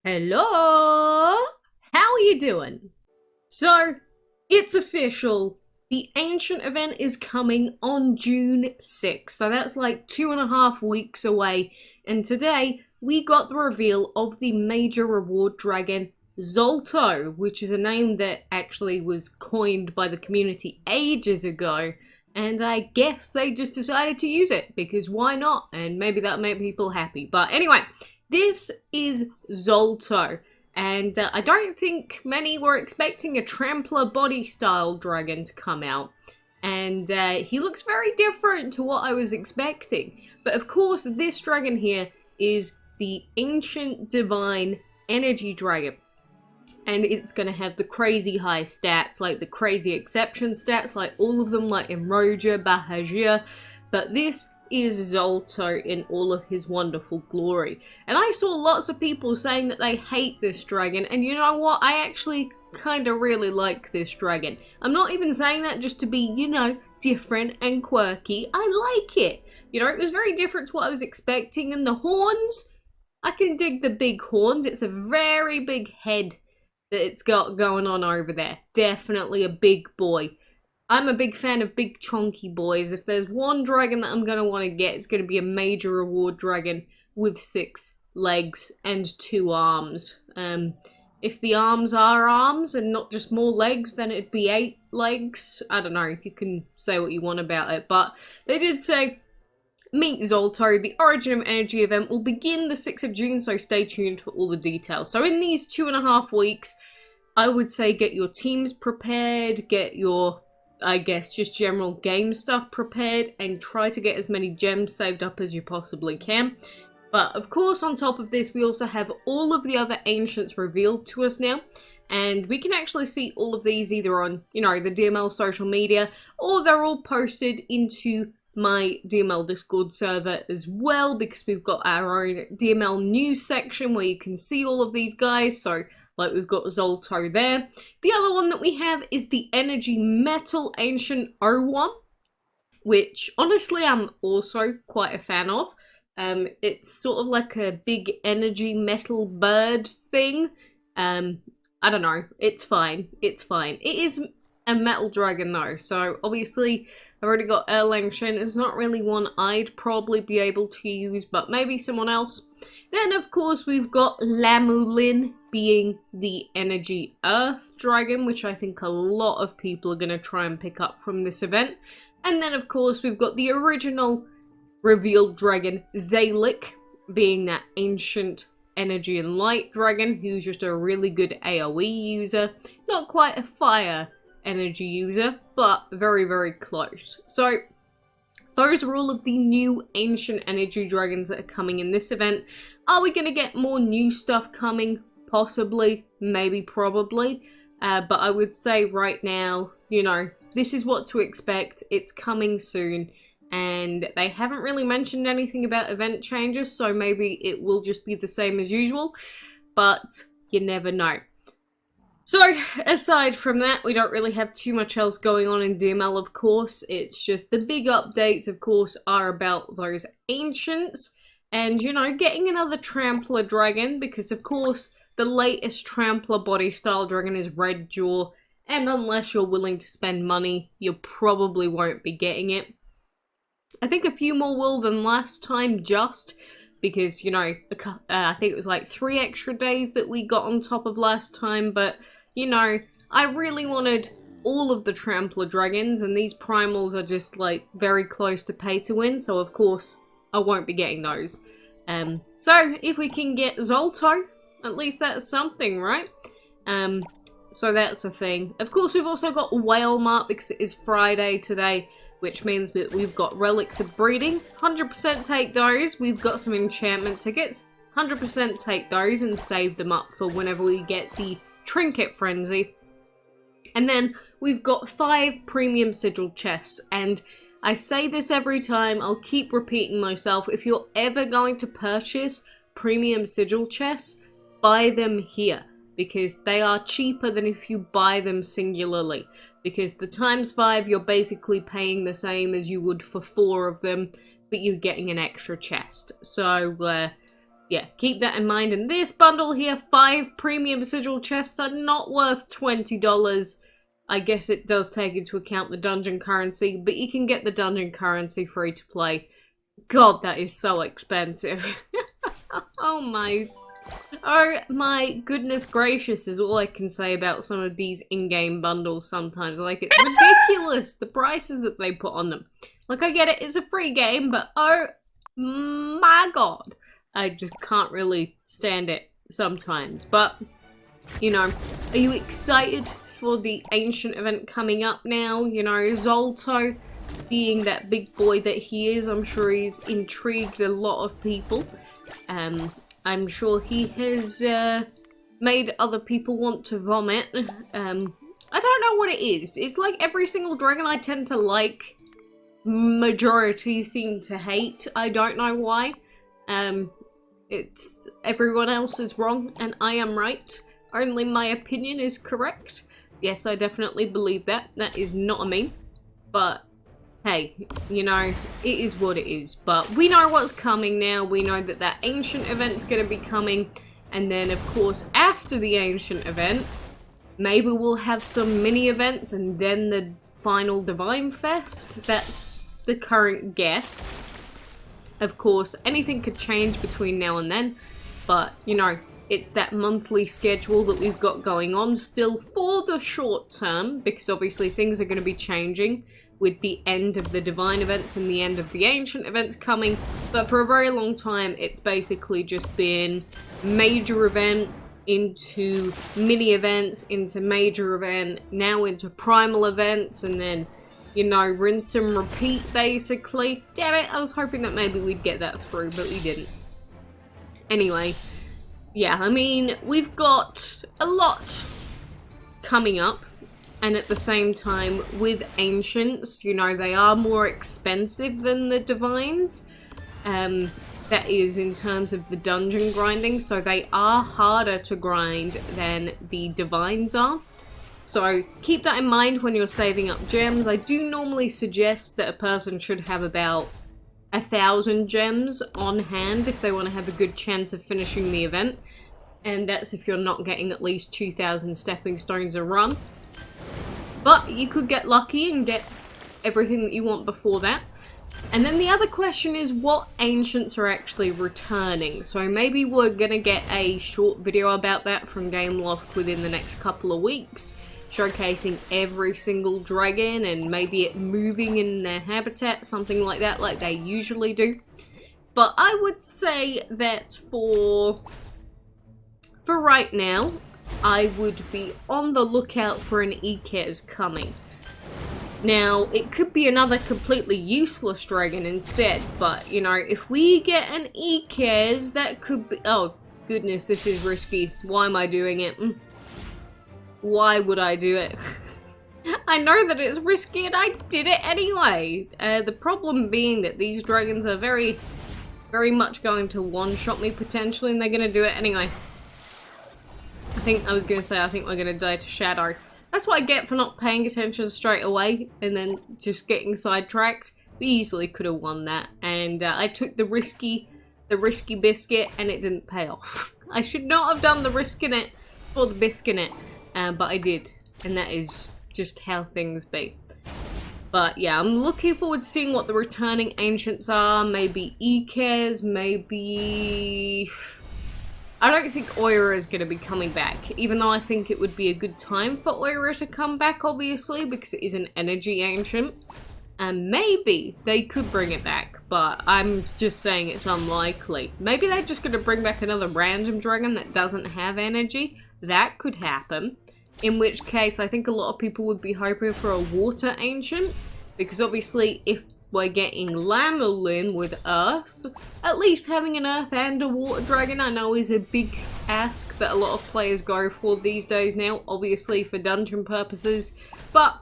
Hello! How are you doing? So, it's official. The Ancient event is coming on June 6th. So that's like 2.5 weeks away. And today, we got the reveal of the major reward dragon, Zolto, which is a name that actually was coined by the community ages ago. And I guess they just decided to use it, because why not? And maybe that'll make people happy. But anyway, this is Zolto. And I don't think many were expecting a trampler body style dragon to come out. And he looks very different to what I was expecting. But of course, this dragon here is the Ancient Divine Energy Dragon. And it's going to have the crazy high stats, like the crazy exception stats, like all of them, like Imroja, Bahajir. But this is Zolto in all of his wonderful glory. And I saw lots of people saying that they hate this dragon, and you know what? I actually kind of really like this dragon. I'm not even saying that just to be, different and quirky. I like it. It was very different to what I was expecting, and the horns, I can dig the big horns. It's a very big head that it's got going on over there. Definitely a big boy. I'm a big fan of big chunky boys. If there's one dragon that I'm going to want to get, it's going to be a major reward dragon with 6 legs and 2 arms. If the arms are arms and not just more legs, then it'd be 8 legs. I don't know, you can say what you want about it. But they did say, meet Zolto. The Origin of Energy event will begin the 6th of June, so stay tuned for all the details. So in these 2.5 weeks, I would say get your teams prepared, get your, I guess, just general game stuff prepared, and try to get as many gems saved up as you possibly can. But of course, on top of this, we also have all of the other ancients revealed to us now. And we can actually see all of these either on, the DML social media, or they're all posted into my DML Discord server as well, because we've got our own DML news section where you can see all of these guys. So, like, we've got Zolto there. The other one that we have is the Energy Metal Ancient O1, which honestly I'm also quite a fan of. It's sort of like a big energy metal bird thing. I don't know. It's fine. It's fine. It is a metal dragon though, so obviously I've already got Erlangshen. It's not really one I'd probably be able to use, but maybe someone else. Then of course we've got Lamulin being the Energy Earth dragon, which I think a lot of people are going to try and pick up from this event. And then of course we've got the original revealed dragon, Zalik, being that ancient energy and light dragon, who's just a really good AoE user. Not quite a fire energy user, but very, very close. So those are all of the new ancient energy dragons that are coming in this event. Are we going to get more new stuff coming? Possibly, maybe, probably. But I would say right now, this is what to expect. It's coming soon. And they haven't really mentioned anything about event changes, so maybe it will just be the same as usual. But you never know. So, aside from that, we don't really have too much else going on in DML, of course. It's just the big updates, of course, are about those ancients. And, getting another Trampler dragon, because, of course, the latest Trampler body style dragon is Red Jaw. And unless you're willing to spend money, you probably won't be getting it. I think a few more will than last time, just because, I think it was like 3 extra days that we got on top of last time, but, I really wanted all of the Trampler dragons, and these primals are just, like, very close to pay to win, so of course, I won't be getting those. So, if we can get Zolto, at least that's something, right? So that's a thing. Of course, we've also got Whale Mark, because it is Friday today, which means that we've got Relics of Breeding. 100% take those. We've got some enchantment tickets. 100% take those and save them up for whenever we get the Trinket Frenzy. And then we've got 5 premium sigil chests. And I say this every time, I'll keep repeating myself. If you're ever going to purchase premium sigil chests, buy them here, because they are cheaper than if you buy them singularly. Because the ×5, you're basically paying the same as you would for 4 of them, but you're getting an extra chest. So, yeah, keep that in mind. And this bundle here, 5 premium sigil chests are not worth $20. I guess it does take into account the dungeon currency, but you can get the dungeon currency free to play. God, that is so expensive. Oh my goodness gracious is all I can say about some of these in-game bundles sometimes. Like, it's ridiculous, the prices that they put on them. Like, I get it, it's a free game, but oh my god. I just can't really stand it sometimes. But, you know, are you excited for the Ancient event coming up now? You know, Zolto, being that big boy that he is, I'm sure he's intrigued a lot of people. I'm sure he has made other people want to vomit. I don't know what it is. It's like every single dragon I tend to like, majority seem to hate. I don't know why. It's everyone else is wrong and I am right. Only my opinion is correct. Yes, I definitely believe that. That is not a meme. But hey, you know, it is what it is. But we know what's coming now. We know that that Ancient event's going to be coming. And then, of course, after the Ancient event, maybe we'll have some mini events and then the final Divine Fest. That's the current guess. Of course, anything could change between now and then. But, you know, it's that monthly schedule that we've got going on still for the short term. Because obviously things are going to be changing with the end of the Divine events and the end of the Ancient events coming. But for a very long time, it's basically just been major event into mini events, into major event, now into primal events, and then, you know, rinse and repeat, basically. Damn it, I was hoping that maybe we'd get that through, but we didn't. Anyway, yeah, I mean, we've got a lot coming up. And at the same time, with Ancients, you know, they are more expensive than the Divines. That is in terms of the dungeon grinding, so they are harder to grind than the Divines are. So keep that in mind when you're saving up gems. I do normally suggest that a person should have about 1,000 gems on hand if they want to have a good chance of finishing the event. And that's if you're not getting at least 2,000 stepping stones a run. But you could get lucky and get everything that you want before that. And then the other question is what Ancients are actually returning. So maybe we're gonna get a short video about that from Gameloft within the next couple of weeks, showcasing every single dragon and maybe it moving in their habitat, something like that, like they usually do. But I would say that for right now, I would be on the lookout for an Ikez coming. Now, it could be another completely useless dragon instead, but, you know, if we get an Ikez, that could be... Oh, goodness, this is risky. Why am I doing it? Why would I do it? I know that it's risky and I did it anyway. The problem being that these dragons are very much going to one-shot me potentially, and they're going to do it anyway. I think we're going to die to Shadow. That's what I get for not paying attention straight away and then just getting sidetracked. We easily could have won that. And I took the risky biscuit and it didn't pay off. I should not have done the risk in it for the biscuit, but I did. And that is just how things be. But yeah, I'm looking forward to seeing what the returning Ancients are. Maybe Ikez, maybe... I don't think Oira is going to be coming back, even though I think it would be a good time for Oira to come back, obviously, because it is an energy ancient. And maybe they could bring it back, but I'm just saying it's unlikely. Maybe they're just going to bring back another random dragon that doesn't have energy. That could happen. In which case, I think a lot of people would be hoping for a water ancient, because obviously if we're getting Lamulin with Earth, at least having an Earth and a Water Dragon I know is a big ask that a lot of players go for these days now, obviously for dungeon purposes, but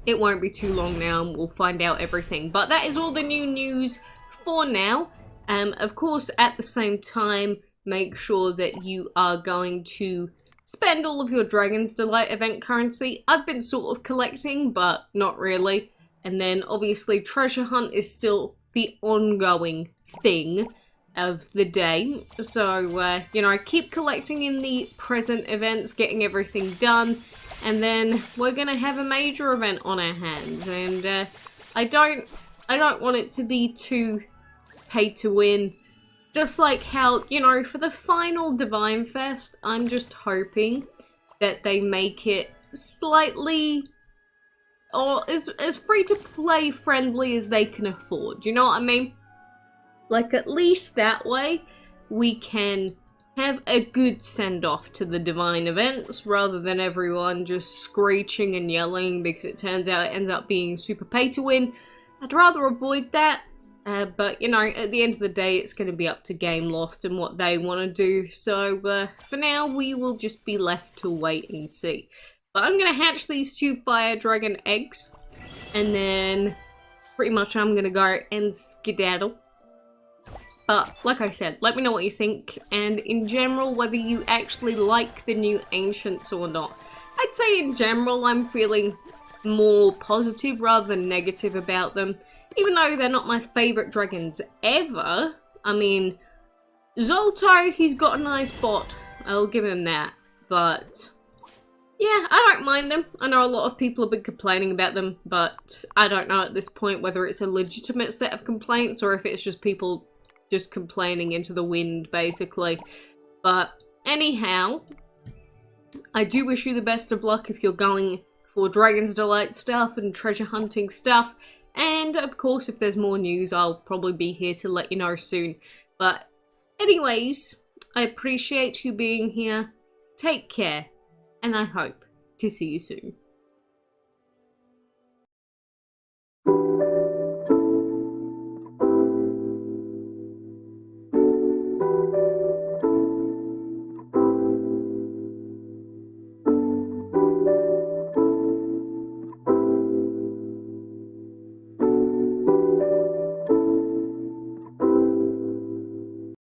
it won't be too long now and we'll find out everything. But that is all the new news for now. Of course, at the same time, make sure that you are going to spend all of your Dragon's Delight event currency. I've been sort of collecting, but not really. And then, obviously, Treasure Hunt is still the ongoing thing. of the day. So, you know, I keep collecting in the present events, getting everything done, and then we're gonna have a major event on our hands. And I don't want it to be too pay to win. Just like how, you know, for the final Divine Fest, I'm just hoping that they make it slightly, or as free to play friendly as they can afford. You know what I mean? Like, at least that way we can have a good send-off to the Divine events rather than everyone just screeching and yelling because it turns out it ends up being super pay to win. I'd rather avoid that. But, you know, at the end of the day, it's going to be up to Gameloft and what they want to do. So, for now, we will just be left to wait and see. But I'm going to hatch these 2 fire dragon eggs. And then, pretty much, I'm going to go and skedaddle. But, like I said, let me know what you think. And, in general, whether you actually like the new Ancients or not. I'd say, in general, I'm feeling more positive rather than negative about them. Even though they're not my favourite dragons ever. I mean, Zolto, he's got a nice bot. I'll give him that. But, yeah, I don't mind them. I know a lot of people have been complaining about them, but I don't know at this point whether it's a legitimate set of complaints or if it's just people just complaining into the wind, basically. But, anyhow, I do wish you the best of luck if you're going for Dragon's Delight stuff and treasure hunting stuff. And, of course, if there's more news, I'll probably be here to let you know soon. But, anyways, I appreciate you being here. Take care, and I hope to see you soon.